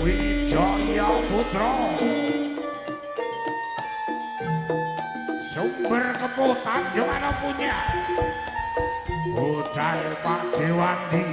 Wijaya Putra sumber kepuh Tanjung punya bocah Pak Dewandi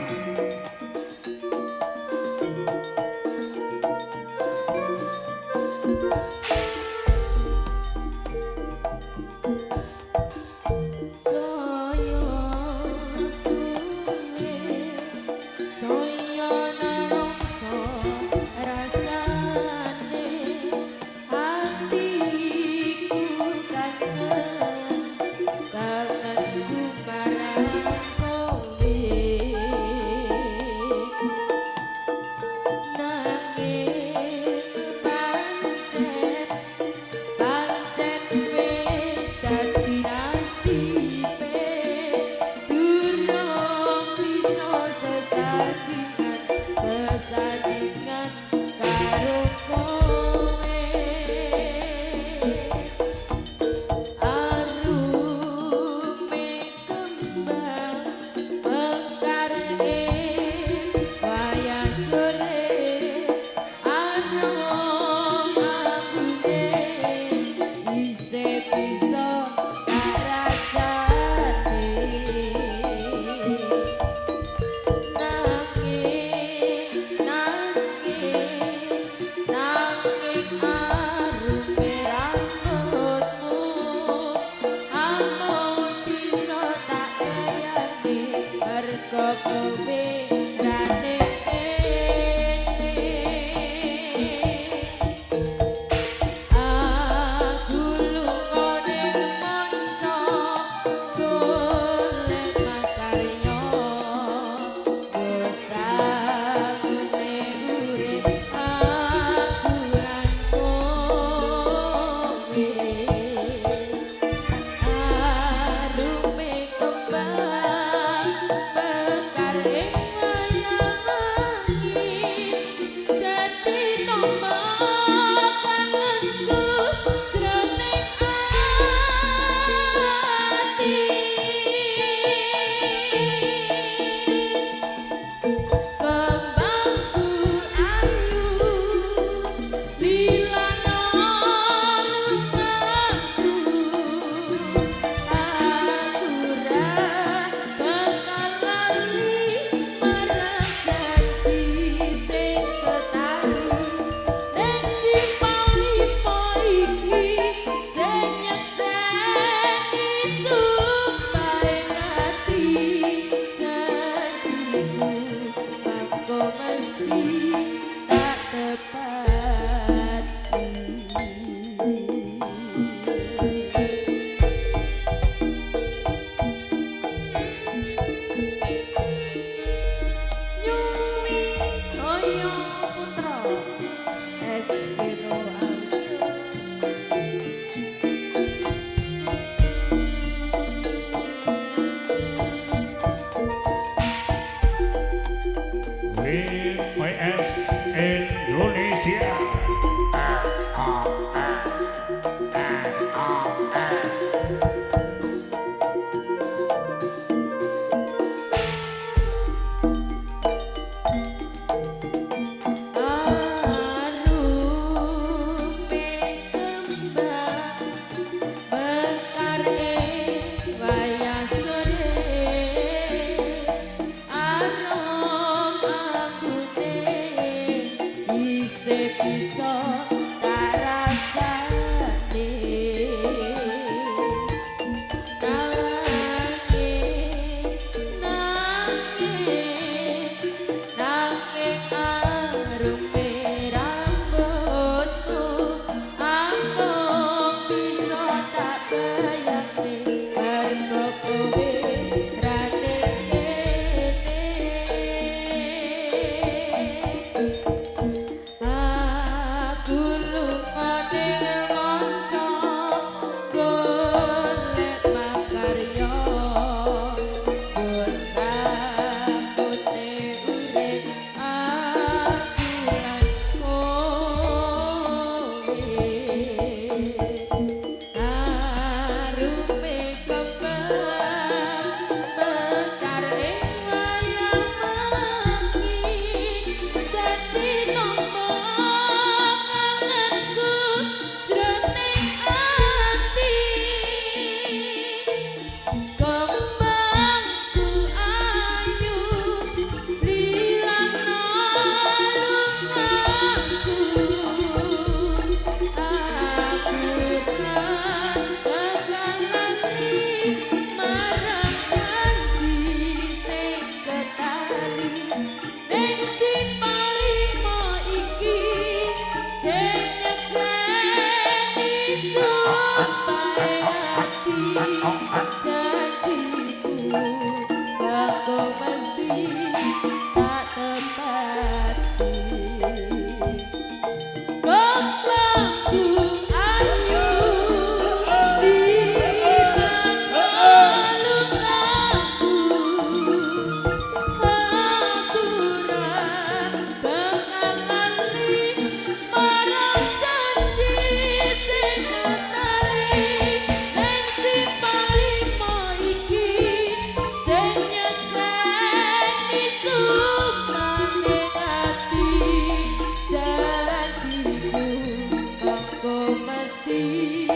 hati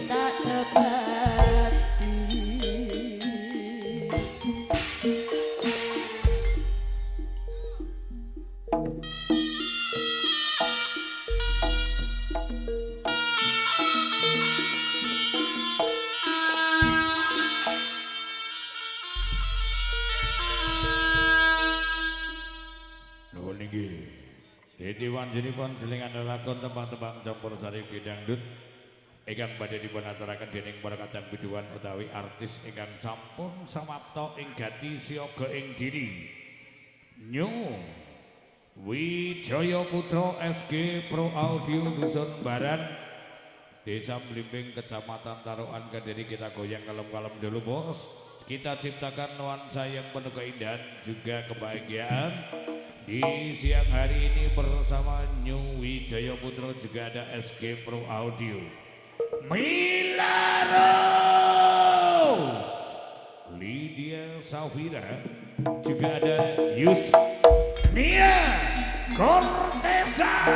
tak tepati. Nuwun inggih. Dadi wanjenipun selingan lelakon tembang-tembang campursari dangdut ingkang badhe dipun aturaken dening para kadang biduan utawi artis ingkang sampun samapta ing gati siaga ing diri. Nyu Wijaya Putra SG Pro Audio Dusun Baran Desa Blimbing Kecamatan Tarukan Kediri. Kita goyang kalem-kalem dulu bos. Kita ciptakan nuansa yang penuh keindahan juga kebahagiaan di siang hari ini bersama New Wijaya Putra, juga ada SG Pro Audio. Mila Rose, Lydia Safira, juga ada Yus Nia Cortesa.